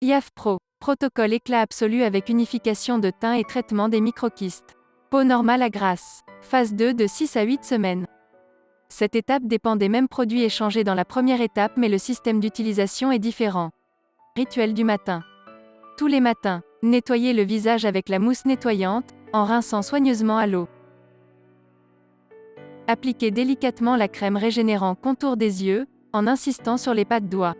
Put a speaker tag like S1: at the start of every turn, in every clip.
S1: IAF Pro. Protocole éclat absolu avec unification de teint et traitement des microkystes. Peau normale à grasse. Phase 2 de 6 à 8 semaines. Cette étape dépend des mêmes produits échangés dans la première étape, mais le système d'utilisation est différent. Rituel du matin. Tous les matins, nettoyez le visage avec la mousse nettoyante, en rinçant soigneusement à l'eau. Appliquez délicatement la crème régénérant contour des yeux, en insistant sur les pas de doigts.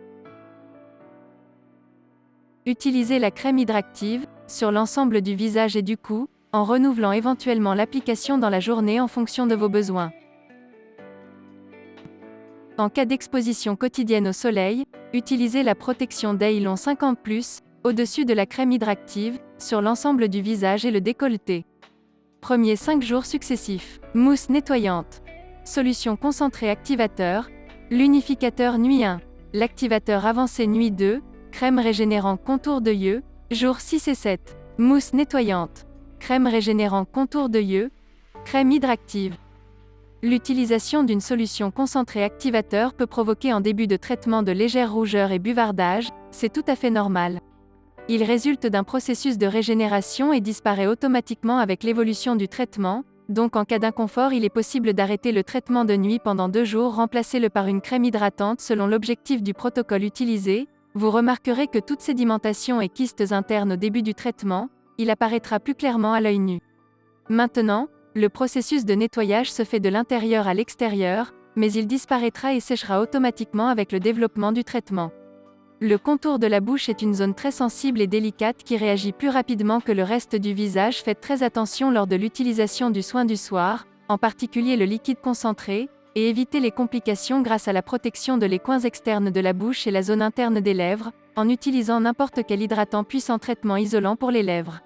S1: Utilisez la crème hydractive, sur l'ensemble du visage et du cou, en renouvelant éventuellement l'application dans la journée en fonction de vos besoins. En cas d'exposition quotidienne au soleil, utilisez la protection Daylon 50+, au-dessus de la crème hydractive, sur l'ensemble du visage et le décolleté. Premiers 5 jours successifs. Mousse nettoyante. Solution concentrée activateur. L'unificateur nuit 1. L'activateur avancé nuit 2. Crème régénérant contour de yeux. Jours 6 et 7. Mousse nettoyante. Crème régénérant contour de yeux. Crème hydractive. L'utilisation d'une solution concentrée activateur peut provoquer en début de traitement de légères rougeurs et buvardage, c'est tout à fait normal. Il résulte d'un processus de régénération et disparaît automatiquement avec l'évolution du traitement, donc en cas d'inconfort il est possible d'arrêter le traitement de nuit pendant 2 jours, remplacez-le par une crème hydratante selon l'objectif du protocole utilisé. Vous remarquerez que toute sédimentation et kystes internes au début du traitement, il apparaîtra plus clairement à l'œil nu. Maintenant, le processus de nettoyage se fait de l'intérieur à l'extérieur, mais il disparaîtra et séchera automatiquement avec le développement du traitement. Le contour de la bouche est une zone très sensible et délicate qui réagit plus rapidement que le reste du visage. Faites très attention lors de l'utilisation du soin du soir, en particulier le liquide concentré, et évitez les complications grâce à la protection de les coins externes de la bouche et la zone interne des lèvres, en utilisant n'importe quel hydratant puissant traitement isolant pour les lèvres.